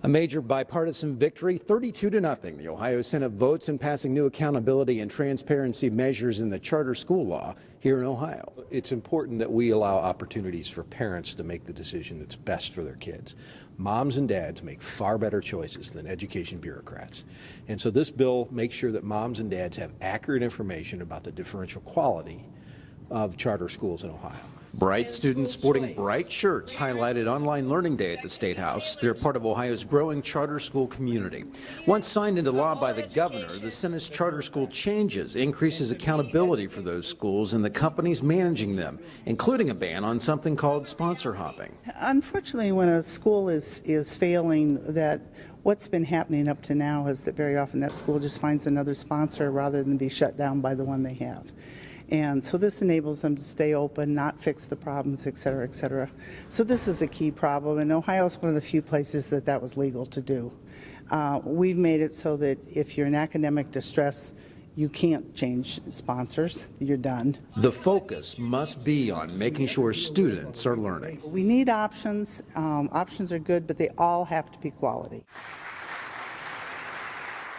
A major bipartisan victory, 32-0. The Ohio Senate votes in passing new accountability and transparency measures in the charter school law here in Ohio. It's important that we allow opportunities for parents to make the decision that's best for their kids. Moms and dads make far better choices than education bureaucrats. And so this bill makes sure that moms and dads have accurate information about the differential quality of charter schools in Ohio. Bright students sporting bright shirts highlighted Online Learning Day at the State House. They're part of Ohio's growing charter school community. Once signed into law by the governor, the Senate's charter school changes, increases accountability for those schools and the companies managing them, including a ban on something called sponsor hopping. Unfortunately, when a school is failing, what's been happening up to now is that very often that school just finds another sponsor rather than be shut down by the one they have. And so this enables them to stay open, not fix the problems, et cetera, et cetera. So this is a key problem, and Ohio is one of the few places that was legal to do. We've made it so that if you're in academic distress, you can't change sponsors. You're done. The focus must be on making sure students are learning. We need options. Options are good, but they all have to be quality.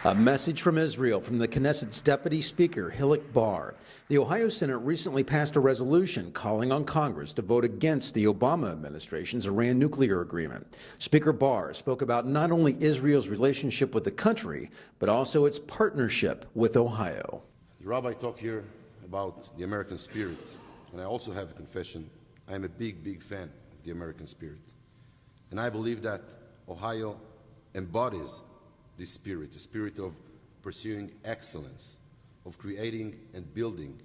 A message from Israel from the Knesset's Deputy Speaker, Hilik Bar. The Ohio Senate recently passed a resolution calling on Congress to vote against the Obama administration's Iran nuclear agreement. Speaker Bar spoke about not only Israel's relationship with the country, but also its partnership with Ohio. The rabbi talked here about the American spirit, and I also have a confession. I am a big fan of the American spirit. And I believe that Ohio embodies this spirit, the spirit of pursuing excellence, of creating and building,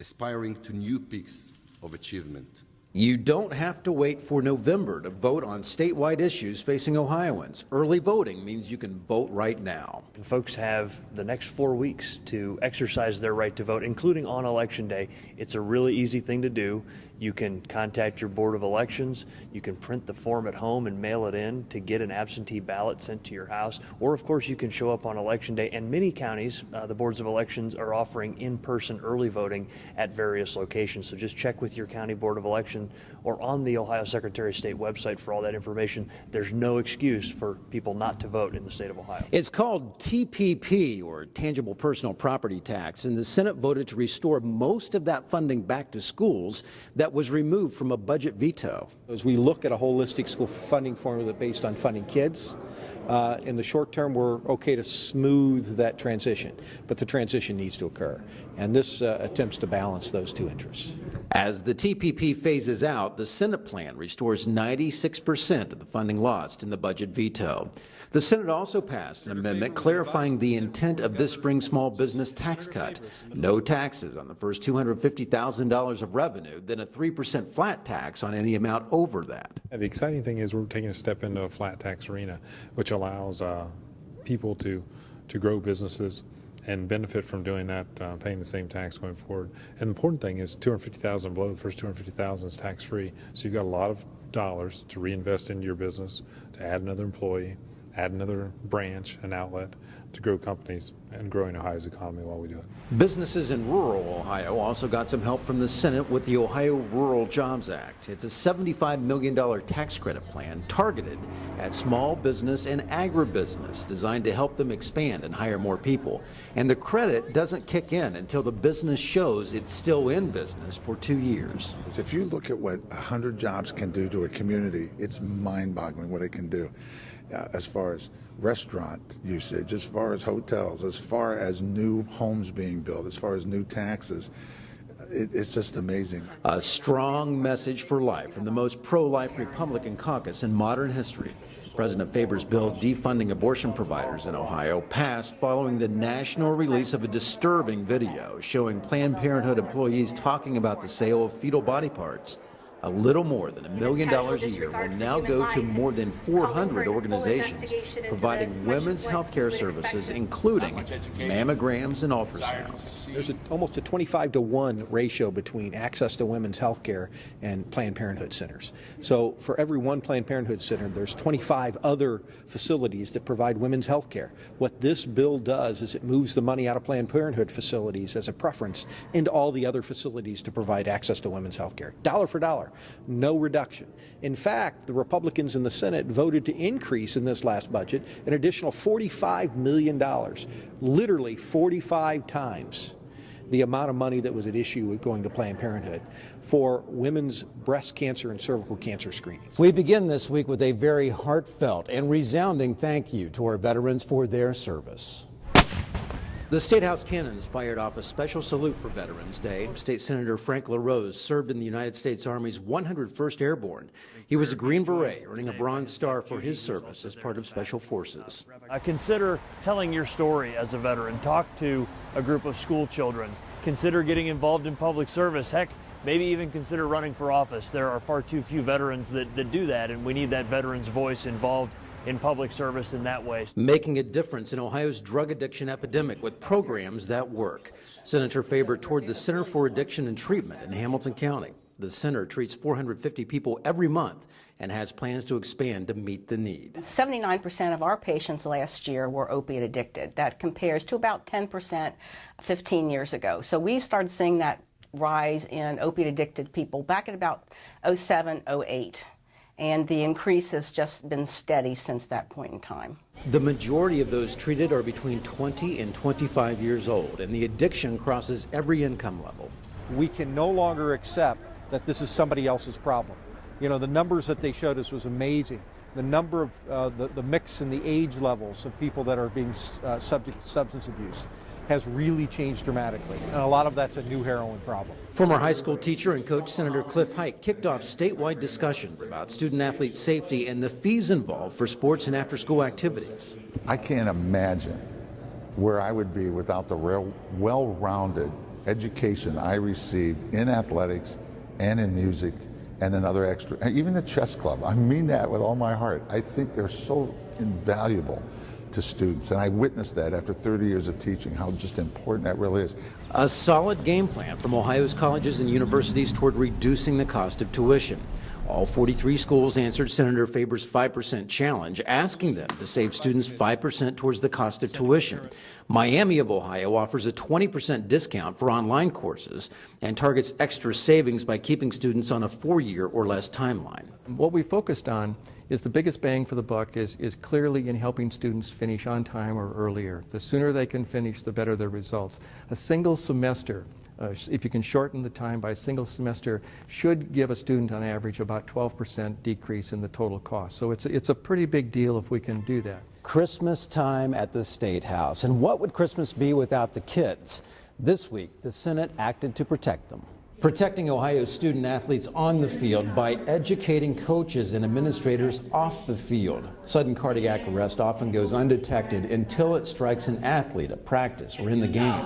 aspiring to new peaks of achievement. You don't have to wait for November to vote on statewide issues facing Ohioans. Early voting means you can vote right now. Folks have the next 4 weeks to exercise their right to vote, including on Election Day. It's a really easy thing to do. You can contact your Board of Elections. You can print the form at home and mail it in to get an absentee ballot sent to your house. Or, of course, you can show up on Election Day. And many counties, the boards of elections, are offering in-person early voting at various locations. So just check with your county Board of Election or on the Ohio Secretary of State website for all that information. There's no excuse for people not to vote in the state of Ohio. It's called TPP, or Tangible Personal Property Tax, and the Senate voted to restore most of that funding back to schools that was removed from a budget veto. As we look at a holistic school funding formula based on funding kids, in the short term, we're okay to smooth that transition, but the transition needs to occur. And this attempts to balance those two interests. As the TPP phases out, the Senate plan restores 96% of the funding lost in the budget veto. The Senate also passed an amendment clarifying the intent of this spring small business tax cut. No taxes on the first $250,000 of revenue, then a 3% flat tax on any amount over that. The exciting thing is we're taking a step into a flat tax arena, which allows people to grow businesses and benefit from doing that, paying the same tax going forward. And the important thing is $250,000 below, the first $250,000 is tax-free. So you've got a lot of dollars to reinvest into your business, to add another employee, add another branch, an outlet, to grow companies and growing Ohio's economy while we do it. Businesses in rural Ohio also got some help from the Senate with the Ohio Rural Jobs Act. It's a $75 million tax credit plan targeted at small business and agribusiness, designed to help them expand and hire more people. And the credit doesn't kick in until the business shows it's still in business for 2 years. If you look at what 100 jobs can do to a community, it's mind-boggling what it can do. As far as restaurant usage, as far as hotels, as far as new homes being built, as far as new taxes, it's just amazing. A strong message for life from the most pro-life Republican caucus in modern history. President Faber's bill defunding abortion providers in Ohio passed following the national release of a disturbing video showing Planned Parenthood employees talking about the sale of fetal body parts. A little more than $1 million a year will now go to more than 400 organizations providing women's health care services, including mammograms and ultrasounds. There's almost a 25-to-1 ratio between access to women's health care and Planned Parenthood centers. So for every one Planned Parenthood center, there's 25 other facilities that provide women's health care. What this bill does is it moves the money out of Planned Parenthood facilities as a preference into all the other facilities to provide access to women's health care, dollar for dollar. no reduction. In fact, the Republicans in the Senate voted to increase in this last budget an additional $45 million, literally 45 times the amount of money that was at issue going to Planned Parenthood for women's breast cancer and cervical cancer screenings. We begin this week with a very heartfelt and resounding thank you to our veterans for their service. The State House cannons fired off a special salute for Veterans Day. State Senator Frank LaRose served in the United States Army's 101st Airborne. He was a Green Beret, earning a Bronze Star for his service as part of Special Forces. Consider telling your story as a veteran. Talk to a group of school children. Consider getting involved in public service. Heck, maybe even consider running for office. There are far too few veterans that do that, and we need that veteran's voice involved in public service in that way. Making a difference in Ohio's drug addiction epidemic with programs that work. Senator Faber toured the Center for Addiction and Treatment in Hamilton County. The center treats 450 people every month and has plans to expand to meet the need. 79% of our patients last year were opiate addicted. That compares to about 10% 15 years ago. So we started seeing that rise in opiate addicted people back at about 07, 08. And the increase has just been steady since that point in time. The majority of those treated are between 20 and 25 years old, and the addiction crosses every income level. We can no longer accept that this is somebody else's problem. You know, the numbers that they showed us was amazing. The number of the mix and the age levels of people that are being subject to substance abuse has really changed dramatically, and a lot of that's a new heroin problem. Former high school teacher and coach Senator Cliff Hite kicked off statewide discussions about student-athlete safety and the fees involved for sports and after-school activities. I can't imagine where I would be without the well-rounded education I received in athletics and in music and in other extra, and even the chess club. I mean that with all my heart. I think they're so invaluable to students, and I witnessed that after 30 years of teaching, how just important that really is. A solid game plan from Ohio's colleges and universities toward reducing the cost of tuition. All 43 schools answered Senator Faber's 5% challenge, asking them to save students 5% towards the cost of tuition. Miami of Ohio offers a 20% discount for online courses and targets extra savings by keeping students on a 4-year or less timeline. What we focused on is the biggest bang for the buck is clearly in helping students finish on time or earlier. The sooner they can finish, the better their results. A single semester, if you can shorten the time by a single semester, should give a student on average about 12% decrease in the total cost. So it's a pretty big deal if we can do that. Christmas time at the State House. And what would Christmas be without the kids? This week, the Senate acted to protect them. Protecting Ohio's student athletes on the field by educating coaches and administrators off the field. Sudden cardiac arrest often goes undetected until it strikes an athlete at practice or in the game.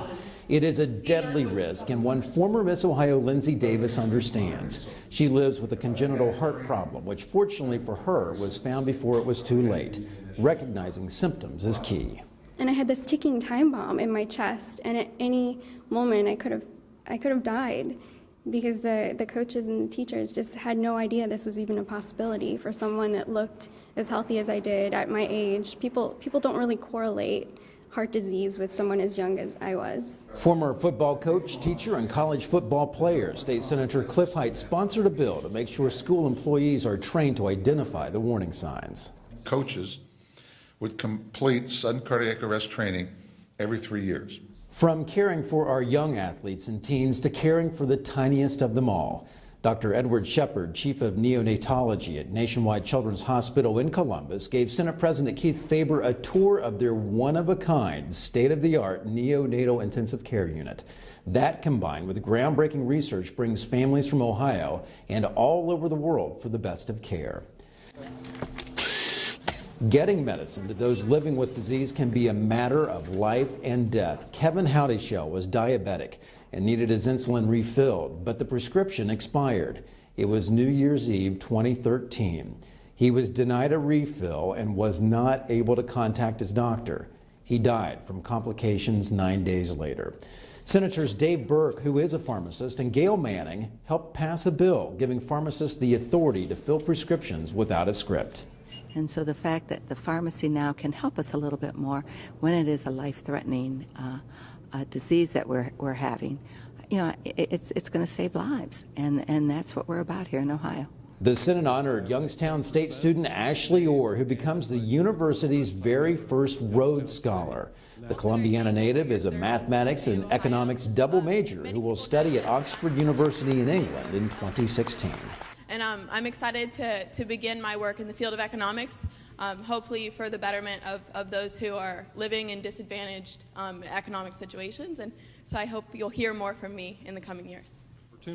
It is a deadly risk, and one former Miss Ohio, Lindsay Davis, understands. She lives with a congenital heart problem, which fortunately for her was found before it was too late. Recognizing symptoms is key. And I had this ticking time bomb in my chest, and at any moment I could have died, because the coaches and the teachers just had no idea this was even a possibility for someone that looked as healthy as I did at my age. People don't really correlate heart disease with someone as young as I was. Former football coach, teacher, and college football player, State Senator Cliff Hite sponsored a bill to make sure school employees are trained to identify the warning signs. Coaches would complete sudden cardiac arrest training every 3 years. From caring for our young athletes and teens to caring for the tiniest of them all. Dr. Edward Shepard, Chief of Neonatology at Nationwide Children's Hospital in Columbus, gave Senate President Keith Faber a tour of their one-of-a-kind, state-of-the-art neonatal intensive care unit. That, combined with groundbreaking research, brings families from Ohio and all over the world for the best of care. Getting medicine to those living with disease can be a matter of life and death. Kevin Howdyshell was diabetic and needed his insulin refilled, but the prescription expired. It was New Year's Eve 2013. He was denied a refill and was not able to contact his doctor. He died from complications 9 days later. Senators Dave Burke, who is a pharmacist, and Gail Manning helped pass a bill giving pharmacists the authority to fill prescriptions without a script. And so the fact that the pharmacy now can help us a little bit more when it is a life-threatening disease that we're having it's going to save lives, and that's what we're about here in Ohio. The Senate honored Youngstown State student Ashley Orr, who becomes the university's very first Rhodes Scholar. The Columbiana native is a mathematics and economics double major who will study at Oxford University in England in 2016. And I'm excited to begin my work in the field of economics, hopefully for the betterment of those who are living in disadvantaged economic situations. And so I hope you'll hear more from me in the coming years.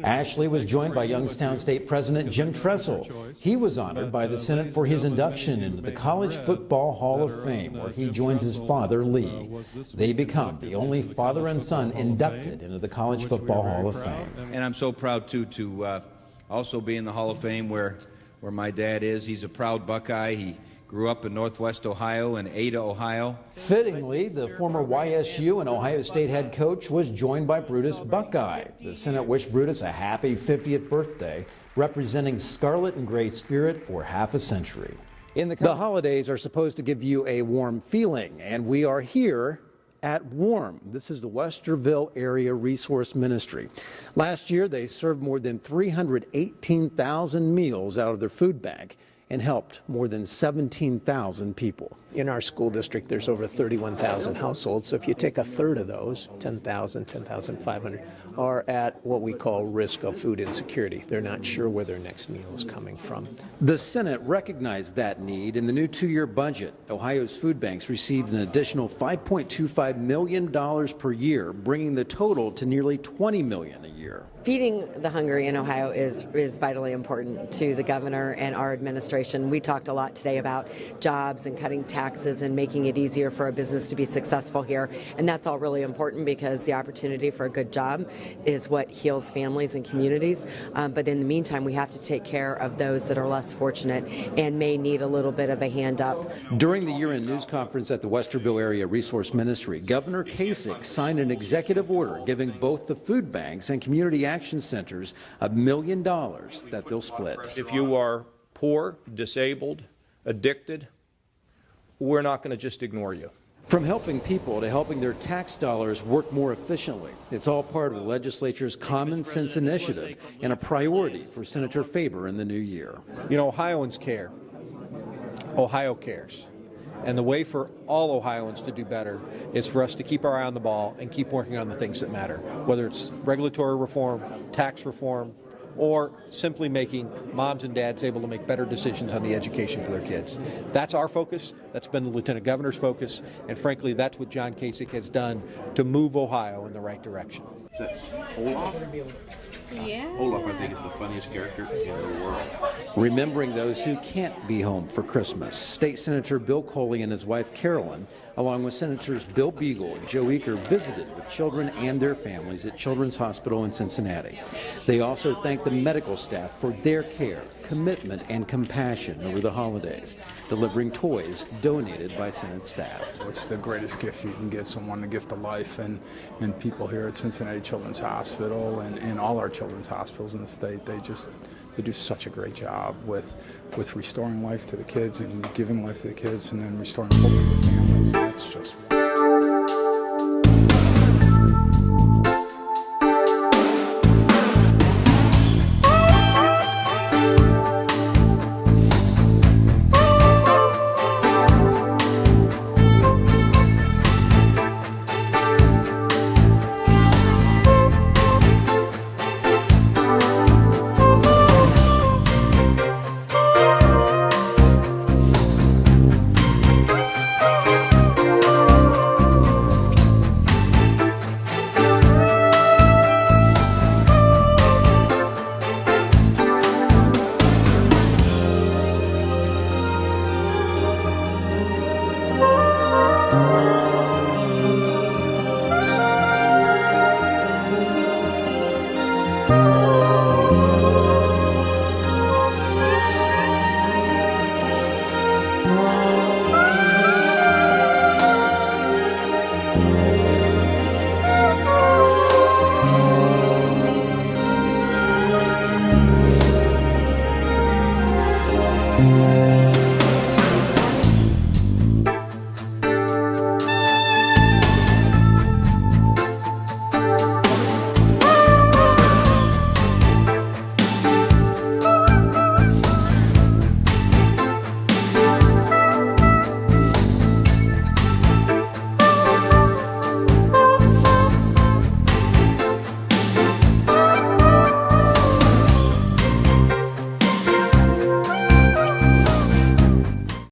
Ashley was joined by Youngstown State President Jim Tressel. He was honored by the Senate for his induction into the College Football Hall of Fame, where he joins his father, Lee. They become the only father and son inducted into the College Football Hall of Fame. And I'm so proud, too, to also be in the Hall of Fame where my dad is. He's a proud Buckeye. He grew up in Northwest Ohio in Ada, Ohio. Fittingly, the former YSU and Ohio State head coach was joined by Brutus Buckeye. The Senate wished Brutus a happy 50th birthday, representing scarlet and gray spirit for half a century. The holidays are supposed to give you a warm feeling, and we are here at WARM. This is the Westerville Area Resource Ministry. Last year, they served more than 318,000 meals out of their food bank and helped more than 17,000 people. In our school district, there's over 31,000 households. So if you take a third of those, 10,000, 10,500, are at what we call risk of food insecurity. They're not sure where their next meal is coming from. The Senate recognized that need. In the new 2-year budget, Ohio's food banks received an additional $5.25 million per year, bringing the total to nearly $20 million a year. Feeding the hungry in Ohio is vitally important to the governor and our administration. We talked a lot today about jobs and cutting taxes and making it easier for a business to be successful here. And that's all really important because the opportunity for a good job is what heals families and communities. But in the meantime, we have to take care of those that are less fortunate and may need a little bit of a hand up. During the year-end news conference at the Westerville Area Resource Ministry, Governor Kasich signed an executive order giving both the food banks and community action centers $1 million that they'll split. If you are poor, disabled, addicted, we're not going to just ignore you. From helping people to helping their tax dollars work more efficiently, it's all part of the legislature's Common Sense Initiative and a priority for Senator Faber in the new year. You know, Ohioans care. Ohio cares. And the way for all Ohioans to do better is for us to keep our eye on the ball and keep working on the things that matter, whether it's regulatory reform, tax reform, or simply making moms and dads able to make better decisions on the education for their kids. That's our focus. That's been the Lieutenant Governor's focus. And frankly, that's what John Kasich has done to move Ohio in the right direction. Olaf? Yeah. Olaf, I think, is the funniest character in the world. Remembering those who can't be home for Christmas, State Senator Bill Coley and his wife Carolyn, along with Senators Bill Beagle and Joe Eaker, visited with children and their families at Children's Hospital in Cincinnati. They also thanked the medical staff for their care, commitment, and compassion over the holidays, delivering toys donated by Senate staff. It's the greatest gift you can give someone, the gift of life, and people here at Cincinnati Children's Hospital and all our children's hospitals in the state, they do such a great job with restoring life to the kids and giving life to the kids and then restoring hope to the families. And that's just